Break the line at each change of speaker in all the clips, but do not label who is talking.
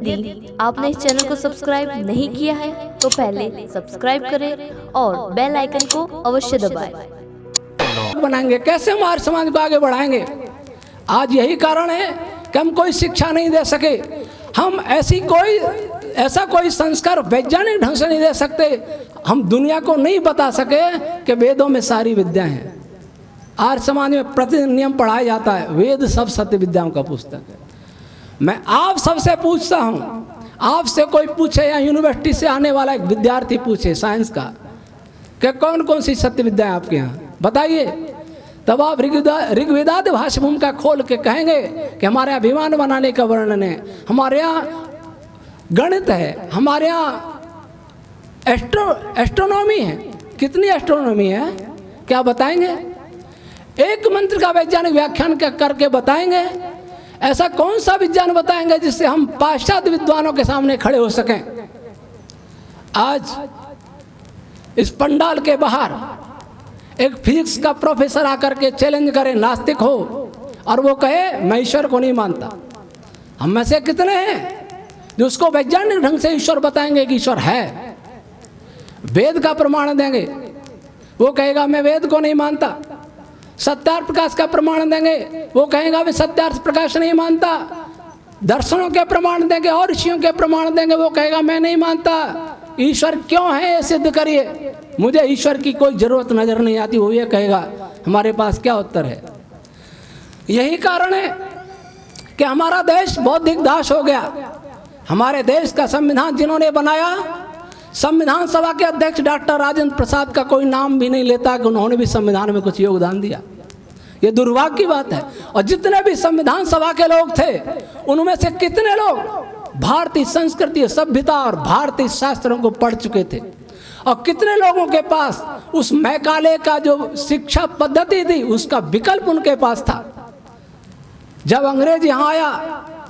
यदि आपने इस चैनल को सब्सक्राइब नहीं किया है तो पहले सब्सक्राइब करें और बेल आइकन को अवश्य दबाएं।
बनाएंगे कैसे हम आर्य समाज को आगे बढ़ाएंगे? आज यही कारण है कि हम कोई शिक्षा नहीं दे सके। हम ऐसा कोई संस्कार वैज्ञानिक ढंग से नहीं दे सकते। हम दुनिया को नहीं बता सके कि वेदों में सारी विद्या है। आर्य समाज में प्रतिदिन नियम पढ़ाया जाता है, वेद सब सत्य विद्याओं का पुस्तक है। मैं आप सबसे पूछता हूँ, आपसे कोई पूछे या यूनिवर्सिटी से आने वाला एक विद्यार्थी पूछे साइंस का कि कौन कौन सी सत्य विद्या है आपके यहाँ, बताइए। तब आप ऋग्वेदादि भाष्य भूमिका खोल के कहेंगे कि हमारे यहाँ अभिमान बनाने का वर्णन है, हमारे यहाँ गणित है, हमारे यहाँ एस्ट्रोनॉमी है। कितनी एस्ट्रोनॉमी है क्या बताएंगे? एक मंत्र का वैज्ञानिक व्याख्यान करके बताएंगे? ऐसा कौन सा विज्ञान बताएंगे जिससे हम पाश्चात्य विद्वानों के सामने खड़े हो सकें? आज इस पंडाल के बाहर एक फिजिक्स का प्रोफेसर आकर के चैलेंज करे, नास्तिक हो, और वो कहे मैं ईश्वर को नहीं मानता। हम में से कितने हैं जो उसको वैज्ञानिक ढंग से ईश्वर बताएंगे कि ईश्वर है, वेद का प्रमाण देंगे? वो कहेगा मैं वेद को नहीं मानता। सत्यार्थ प्रकाश का प्रमाण देंगे, वो कहेगा मैं सत्यार्थ प्रकाश नहीं मानता। दर्शनों के प्रमाण देंगे और ऋषियों के प्रमाण देंगे, वो कहेगा मैं नहीं मानता। ईश्वर क्यों है ये सिद्ध करिए। मुझे ईश्वर की कोई जरूरत नजर नहीं आती, वो ये कहेगा। हमारे पास क्या उत्तर है? यही कारण है कि हमारा देश बौद्धिक दास हो गया। हमारे देश का संविधान जिन्होंने बनाया, संविधान सभा के अध्यक्ष डॉक्टर राजेंद्र प्रसाद का कोई नाम भी नहीं लेता कि उन्होंने भी संविधान में कुछ योगदान दिया। ये दुर्भाग्य की बात है। और जितने भी संविधान सभा के लोग थे, उनमें से कितने लोग भारतीय संस्कृति, सभ्यता और भारतीय शास्त्रों को पढ़ चुके थे? और कितने लोगों के पास उस मैकाले का जो शिक्षा पद्धति थी उसका विकल्प उनके पास था? जब अंग्रेज यहाँ आया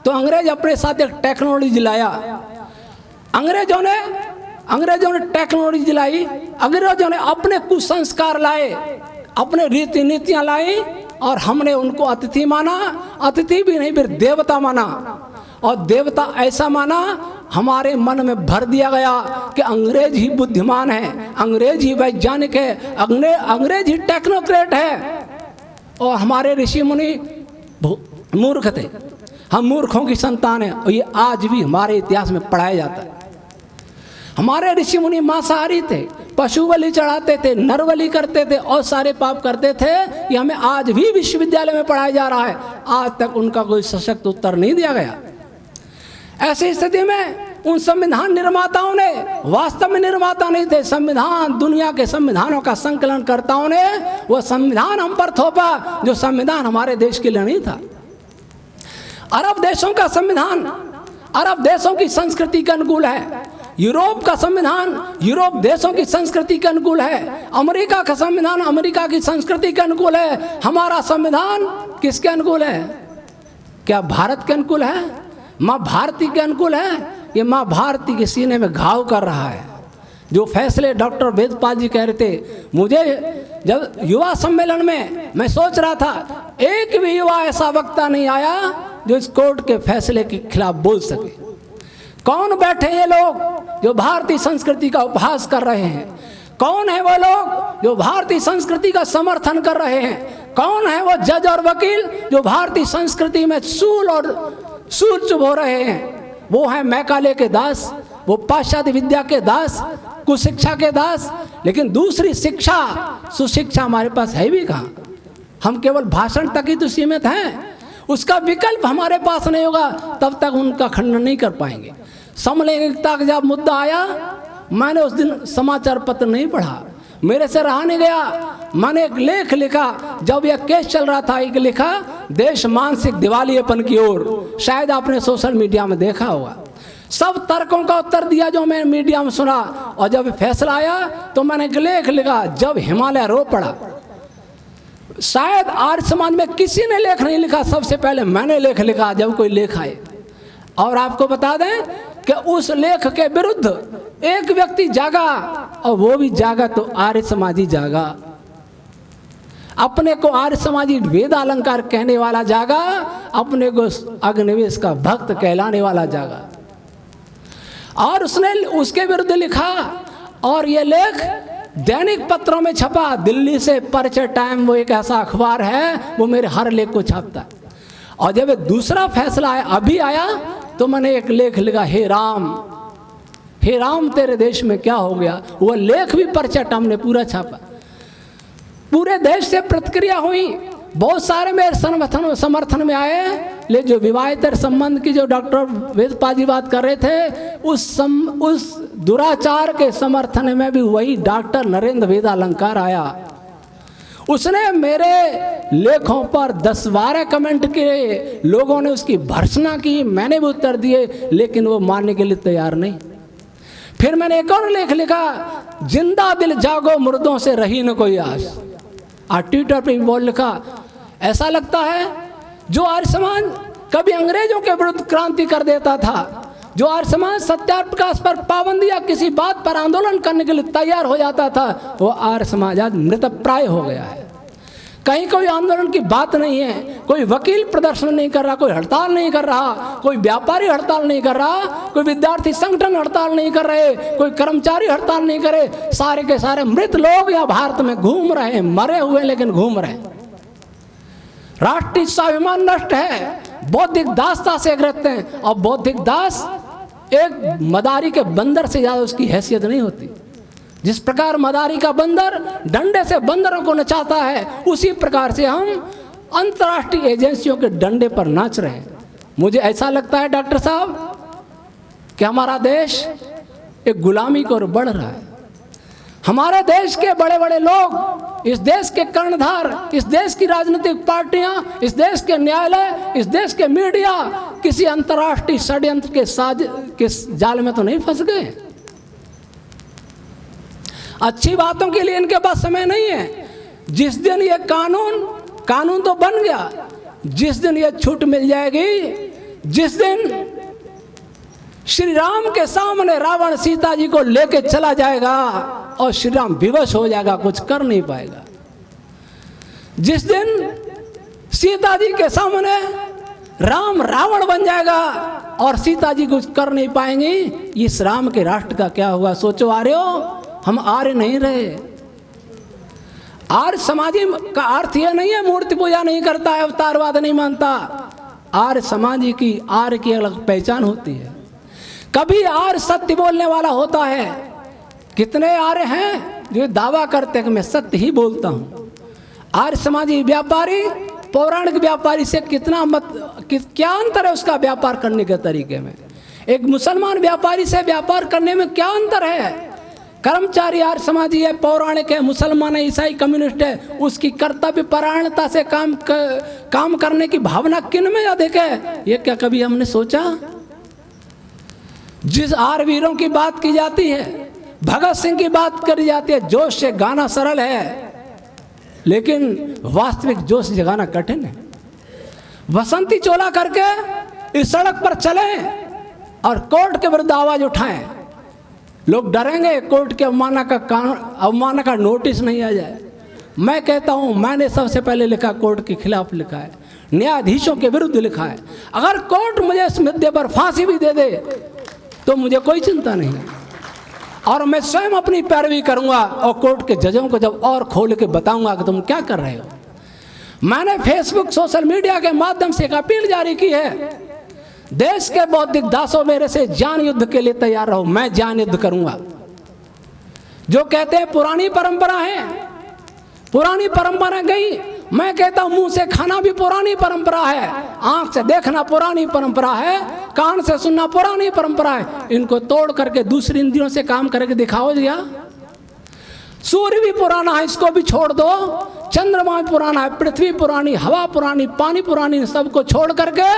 तो अंग्रेज अपने साथ एक टेक्नोलॉजी लाया। अंग्रेजों ने टेक्नोलॉजी लाई, अंग्रेजों ने अपने कुसंस्कार लाए, अपने रीति नीतियां लाई, और हमने उनको अतिथि माना। अतिथि भी नहीं, फिर देवता माना। और देवता ऐसा माना, हमारे मन में भर दिया गया कि अंग्रेज ही बुद्धिमान है, अंग्रेज ही वैज्ञानिक है, अंग्रेज ही टेक्नोक्रेट है, और हमारे ऋषि मुनि मूर्ख थे। हम मूर्खों की संतान है, और ये आज भी हमारे इतिहास में पढ़ाया जाता है। हमारे ऋषि मुनि मांसाहारी थे, पशु बलि चढ़ाते थे, नर बलि करते थे और सारे पाप करते थे। ये हमें आज भी विश्वविद्यालय में पढ़ाया जा रहा है। आज तक उनका कोई सशक्त उत्तर नहीं दिया गया। ऐसी स्थिति में उन संविधान निर्माताओं ने, वास्तव में निर्माता नहीं थे, संविधान, दुनिया के संविधानों का संकलन कर्ताओं ने वो संविधान हम पर थोपा जो संविधान हमारे देश के लिए नहीं था। अरब देशों का संविधान अरब देशों की संस्कृति के अनुकूल है। यूरोप का संविधान यूरोप देशों की संस्कृति के अनुकूल है। अमेरिका का संविधान अमेरिका की संस्कृति के अनुकूल है। हमारा संविधान किसके अनुकूल है? क्या भारत के अनुकूल है? माँ भारती के अनुकूल है? ये माँ भारती के सीने में घाव कर रहा है। जो फैसले डॉक्टर वेदपाल जी कह रहे थे, मुझे जब युवा सम्मेलन में मैं सोच रहा था, एक भी युवा ऐसा वक्ता नहीं आया जो इस कोर्ट के फैसले के खिलाफ बोल सके। कौन बैठे ये लोग जो भारतीय संस्कृति का उपहास कर रहे हैं? कौन है वो लोग जो भारतीय संस्कृति का समर्थन कर रहे हैं? कौन है वो जज और वकील जो भारतीय संस्कृति में सूल चुभ हो रहे हैं? वो है मैकाले के दास, वो पाश्चात्य विद्या के दास, कुशिक्षा के दास। लेकिन दूसरी शिक्षा, सुशिक्षा हमारे पास है भी कहाँ? हम केवल भाषण तक ही तो सीमित हैं। उसका विकल्प हमारे पास नहीं होगा, तब तक उनका खंडन नहीं कर पाएंगे। समलैंगिकता का जब मुद्दा आया, मैंने उस दिन समाचार पत्र नहीं पढ़ा, मेरे से रहा नहीं गया। मैंने एक लेख लिखा, जब यह केस चल रहा था, एक लिखा, देश मानसिक दिवालियेपन की ओर। शायद आपने सोशल मीडिया में देखा होगा। सब तर्कों का उत्तर दिया जो मैंने मीडिया में सुना, और जब फैसला आया तो मैंने एक लेख लिखा, जब हिमालय रो पड़ा। शायद आर्य समाज में किसी ने लेख नहीं लिखा, सबसे पहले मैंने लेख लिखा जब कोई लेख आए। और आपको बता दें कि उस लेख के विरुद्ध एक व्यक्ति जागा, और वो भी जागा तो आर्य समाजी जागा। अपने को आर्य समाजी वेद अलंकार कहने वाला जागा, अपने को अग्निवेश का भक्त कहलाने वाला जागा। और उसने उसके विरुद्ध लिखा और ये लेख दैनिक पत्रों में छपा। दिल्ली से परिचय टाइम, वो एक ऐसा अखबार है, वो मेरे हर लेख को छापता है। और जब दूसरा फैसला अभी आया तो मैंने एक लेख लिखा, हे राम तेरे देश में क्या हो गया। वो लेख भी परिचय टाइम ने पूरा छापा। पूरे देश से प्रतिक्रिया हुई, बहुत सारे मेरे समर्थन में आए। ले जो विवाहेतर संबंध की जो डॉक्टर वेदपाल जी बात कर रहे थे, उस दुराचार के समर्थन में भी वही डॉक्टर नरेंद्र वेदालंकार आया। उसने मेरे लेखों पर 10-12 कमेंट किए, लोगों ने उसकी भर्त्सना की, मैंने भी उत्तर दिए, लेकिन वो मानने के लिए तैयार नहीं। फिर मैंने एक और लेख लिखा, जिंदा दिल जागो मुर्दों से रही न कोई आस। और ट्विटर पे बोल लिखा, ऐसा लगता है जो आर्य समाज कभी अंग्रेजों के विरुद्ध क्रांति कर देता था, जो आर्य समाज सत्याग्रह प्रकाश पर पाबंदी या किसी बात पर आंदोलन करने के लिए तैयार हो जाता था, वो आर्य समाज आज मृतप्राय हो गया है। कहीं कोई आंदोलन की बात नहीं है, कोई वकील प्रदर्शन नहीं कर रहा, कोई हड़ताल नहीं कर रहा, कोई व्यापारी हड़ताल नहीं कर रहा, कोई विद्यार्थी संगठन हड़ताल नहीं कर रहे, कोई कर्मचारी हड़ताल नहीं करे। सारे के सारे मृत लोग या भारत में घूम रहे हैं, मरे हुए लेकिन घूम रहे हैं। राष्ट्रीय स्वाभिमान नष्ट है, बौद्धिक दासता से ग्रस्त हैं। और बौद्धिक दास एक मदारी के बंदर से ज्यादा उसकी हैसियत नहीं होती। जिस प्रकार मदारी का बंदर डंडे से बंदरों को नचाता है, उसी प्रकार से हम अंतर्राष्ट्रीय एजेंसियों के डंडे पर नाच रहे हैं। मुझे ऐसा लगता है डॉक्टर साहब कि हमारा देश एक गुलामी की ओर बढ़ रहा है। हमारे देश के बड़े बड़े लोग, इस देश के कर्णधार, इस देश की राजनीतिक पार्टियां, इस देश के न्यायालय, इस देश के मीडिया किसी अंतर्राष्ट्रीय षड्यंत्र के जाल में तो नहीं फंस गए। अच्छी बातों के लिए इनके पास समय नहीं है। जिस दिन ये कानून तो बन गया, जिस दिन ये छूट मिल जाएगी, जिस दिन श्री राम के सामने रावण सीता जी को लेके चला जाएगा और श्री राम विवश हो जाएगा, कुछ कर नहीं पाएगा। जिस दिन सीता जी के सामने राम रावण बन जाएगा और सीता जी कुछ कर नहीं पाएंगी, इस राम के राष्ट्र का क्या होगा। सोचो आर्यो, हम आर्य नहीं रहे। आर्य समाजी का अर्थ यह नहीं है मूर्ति पूजा नहीं करता है, अवतारवाद नहीं मानता। आर्य समाजी की, आर्य की अलग पहचान होती है। कभी आर्य सत्य बोलने वाला होता है। कितने आर्य हैं जो दावा करते हैं कि मैं सत्य ही बोलता हूं। आर्य समाजी व्यापारी पौराणिक व्यापारी से क्या अंतर है उसका व्यापार करने के तरीके में। एक मुसलमान व्यापारी से व्यापार करने में क्या अंतर है। कर्मचारी आर्य समाजी है, पौराणिक है, मुसलमान है, ईसाई कम्युनिस्ट है, उसकी कर्तव्य परायणता से काम करने की भावना किन में अधिक है, ये क्या कभी हमने सोचा। जिस आर्य वीरों की बात की जाती है, भगत सिंह की बात करी जाती है, जोश से गाना सरल है लेकिन वास्तविक जोश जगाना कठिन है। वसंती चोला करके इस सड़क पर चले और कोर्ट के विरुद्ध आवाज उठाएं, लोग डरेंगे कोर्ट के अवमानना का नोटिस नहीं आ जाए। मैं कहता हूं, मैंने सबसे पहले लिखा कोर्ट के खिलाफ लिखा है, न्यायाधीशों के विरुद्ध लिखा है। अगर कोर्ट मुझे इस मुद्दे पर फांसी भी दे दे तो मुझे कोई चिंता नहीं है और मैं स्वयं अपनी पैरवी करूंगा और कोर्ट के जजों को जब और खोल के बताऊंगा कि तुम क्या कर रहे हो। मैंने फेसबुक सोशल मीडिया के माध्यम से एक अपील जारी की है, देश के बौद्धिक दासों मेरे से जान युद्ध के लिए तैयार रहो, मैं जान युद्ध करूंगा। जो कहते हैं पुरानी परंपरा है, पुरानी परंपरा गई, मैं कहता हूं मुंह से खाना भी पुरानी परंपरा है, आंख से देखना पुरानी परंपरा है, कान से सुनना पुरानी परंपरा है। इनको तोड़ करके दूसरी इंद्रियों से काम करके दिखाओ दिया। सूर्य भी पुराना है, इसको भी छोड़ दो। चंद्रमा भी पुराना है, पृथ्वी पुरानी, हवा पुरानी, पानी पुरानी, सबको छोड़ करके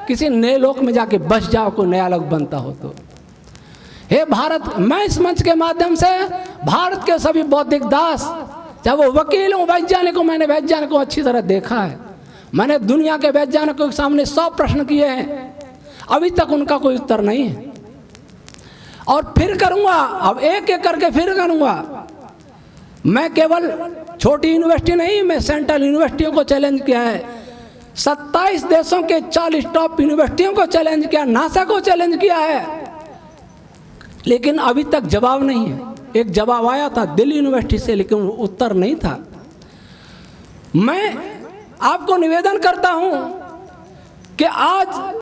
किसी नए लोक में जाके बस जाओ, कोई नया लोक बनता हो तो। हे भारत, मैं इस मंच के माध्यम से भारत के सभी बौद्धिक दास, चाहे वो वकील हो, वैज्ञानिकों, मैंने वैज्ञानिकों अच्छी तरह देखा है। मैंने दुनिया के वैज्ञानिकों के सामने 100 प्रश्न किए हैं, अभी तक उनका कोई उत्तर नहीं है। और फिर करूंगा, अब एक एक करके फिर करूंगा। मैं केवल छोटी यूनिवर्सिटी नहीं, मैं सेंट्रल यूनिवर्सिटियों को चैलेंज किया है, 27 देशों के 40 टॉप यूनिवर्सिटियों को चैलेंज किया, नासा को चैलेंज किया है। लेकिन अभी तक जवाब नहीं है। एक जवाब आया था दिल्ली यूनिवर्सिटी से, लेकिन उत्तर नहीं था। मैं आपको निवेदन करता हूं कि आज